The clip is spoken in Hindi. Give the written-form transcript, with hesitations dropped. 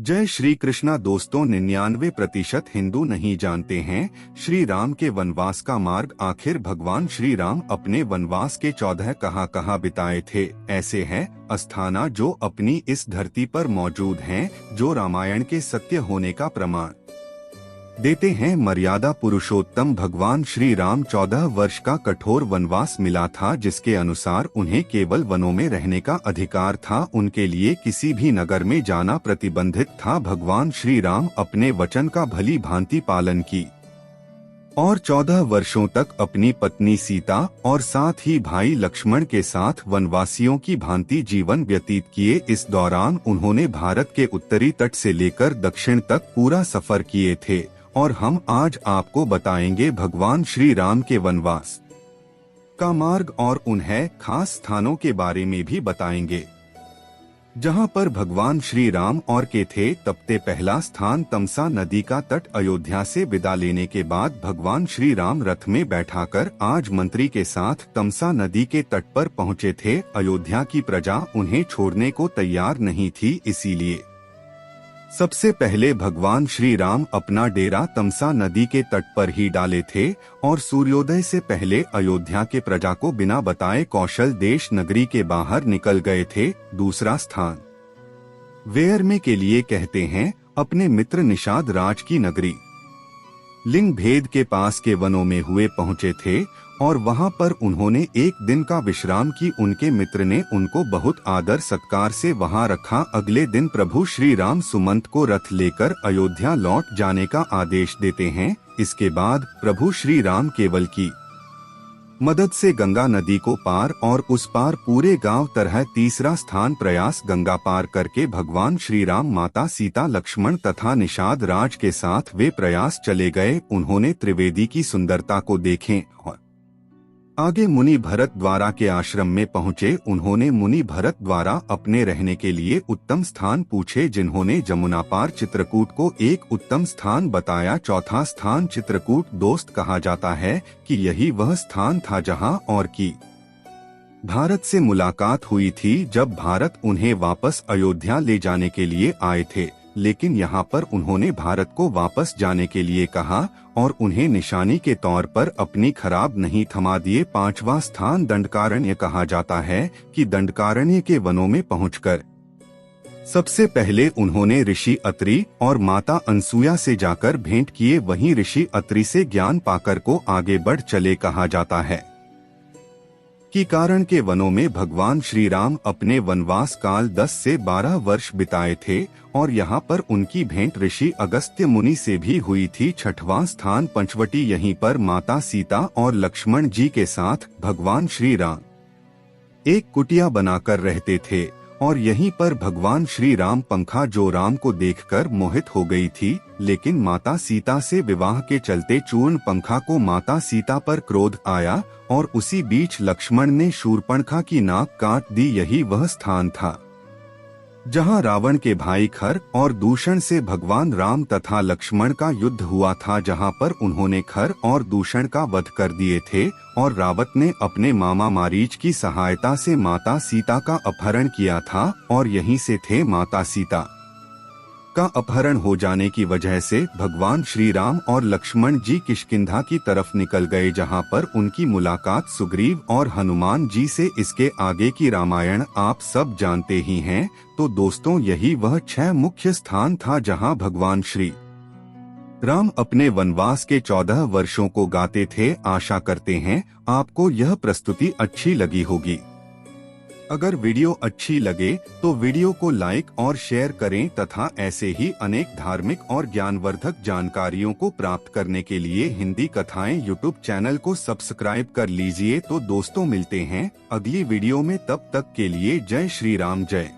जय श्री कृष्णा। दोस्तों, 99% हिंदू नहीं जानते हैं श्री राम के वनवास का मार्ग। आखिर भगवान श्री राम अपने वनवास के 14 कहाँ बिताए थे। ऐसे हैं स्थान जो अपनी इस धरती पर मौजूद हैं, जो रामायण के सत्य होने का प्रमाण देते हैं। मर्यादा पुरुषोत्तम भगवान श्री राम 14 वर्ष का कठोर वनवास मिला था, जिसके अनुसार उन्हें केवल वनों में रहने का अधिकार था। उनके लिए किसी भी नगर में जाना प्रतिबंधित था। भगवान श्री राम अपने वचन का भली भांति पालन की और 14 वर्षों तक अपनी पत्नी सीता और साथ ही भाई लक्ष्मण के साथ वनवासियों की भांति जीवन व्यतीत किए। इस दौरान उन्होंने भारत के उत्तरी तट से लेकर दक्षिण तक पूरा सफर किए थे और हम आज आपको बताएंगे भगवान श्री राम के वनवास का मार्ग और उन्हें खास स्थानों के बारे में भी बताएंगे जहां पर भगवान श्री राम और के थे। तबते पहला स्थान तमसा नदी का तट। अयोध्या से विदा लेने के बाद भगवान श्री राम रथ में बैठाकर आज मंत्री के साथ तमसा नदी के तट पर पहुंचे थे। अयोध्या की प्रजा उन्हें छोड़ने को तैयार नहीं थी, इसीलिए सबसे पहले भगवान श्री राम अपना डेरा तमसा नदी के तट पर ही डाले थे और सूर्योदय से पहले अयोध्या के प्रजा को बिना बताए कौशल देश नगरी के बाहर निकल गए थे। दूसरा स्थान वेयर में के लिए कहते हैं अपने मित्र निषाद राज की नगरी लिंग भेद के पास के वनों में हुए पहुंचे थे और वहां पर उन्होंने एक दिन का विश्राम की। उनके मित्र ने उनको बहुत आदर सत्कार से वहां रखा। अगले दिन प्रभु श्री राम सुमंत को रथ लेकर अयोध्या लौट जाने का आदेश देते हैं। इसके बाद प्रभु श्री राम केवल की मदद से गंगा नदी को पार और उस पार पूरे गांव तरह। तीसरा स्थान प्रयास गंगा पार करके भगवान श्री राम माता सीता लक्ष्मण तथा निषाद राज के साथ वे प्रयास चले गए। उन्होंने त्रिवेदी की सुंदरता को देखें और आगे मुनि भरत द्वारा के आश्रम में पहुँचे। उन्होंने मुनि भरत द्वारा अपने रहने के लिए उत्तम स्थान पूछे, जिन्होंने जमुना पार चित्रकूट को एक उत्तम स्थान बताया। चौथा स्थान चित्रकूट दोस्त कहा जाता है कि यही वह स्थान था जहां और की भारत से मुलाकात हुई थी, जब भारत उन्हें वापस अयोध्या ले जाने के लिए आए थे। लेकिन यहाँ पर उन्होंने भारत को वापस जाने के लिए कहा और उन्हें निशानी के तौर पर अपनी खराब नहीं थमा दिए। पांचवा स्थान दंडकारण्य कहा जाता है कि दंडकारण्य के वनों में पहुंचकर सबसे पहले उन्होंने ऋषि अत्रि और माता अनसुया से जाकर भेंट किए। वहीं ऋषि अत्रि से ज्ञान पाकर को आगे बढ़ चले। कहा जाता है कि कारण के वनों में भगवान श्री राम अपने वनवास काल 10 से 12 वर्ष बिताए थे और यहाँ पर उनकी भेंट ऋषि अगस्त्य मुनि से भी हुई थी। छठवां स्थान पंचवटी। यहीं पर माता सीता और लक्ष्मण जी के साथ भगवान श्री राम एक कुटिया बनाकर रहते थे और यहीं पर भगवान श्री राम पंखा जो राम को देखकर मोहित हो गई थी, लेकिन माता सीता से विवाह के चलते चूर्ण पंखा को माता सीता पर क्रोध आया और उसी बीच लक्ष्मण ने शूर्पणखा की नाक काट दी। यही वह स्थान था जहां रावण के भाई खर और दूषण से भगवान राम तथा लक्ष्मण का युद्ध हुआ था, जहां पर उन्होंने खर और दूषण का वध कर दिए थे और रावत ने अपने मामा मारीच की सहायता से माता सीता का अपहरण किया था और यहीं से थे माता सीता का अपहरण हो जाने की वजह से भगवान श्री राम और लक्ष्मण जी किष्किंधा की तरफ निकल गए, जहां पर उनकी मुलाकात सुग्रीव और हनुमान जी से। इसके आगे की रामायण आप सब जानते ही हैं। तो दोस्तों, यही वह 6 मुख्य स्थान था जहां भगवान श्री राम अपने वनवास के 14 वर्षों को गाते थे। आशा करते हैं आपको यह प्रस्तुति अच्छी लगी होगी। अगर वीडियो अच्छी लगे तो वीडियो को लाइक और शेयर करें तथा ऐसे ही अनेक धार्मिक और ज्ञानवर्धक जानकारियों को प्राप्त करने के लिए हिंदी कथाएं यूट्यूब चैनल को सब्सक्राइब कर लीजिए। तो दोस्तों, मिलते हैं अगली वीडियो में। तब तक के लिए जय श्री राम। जय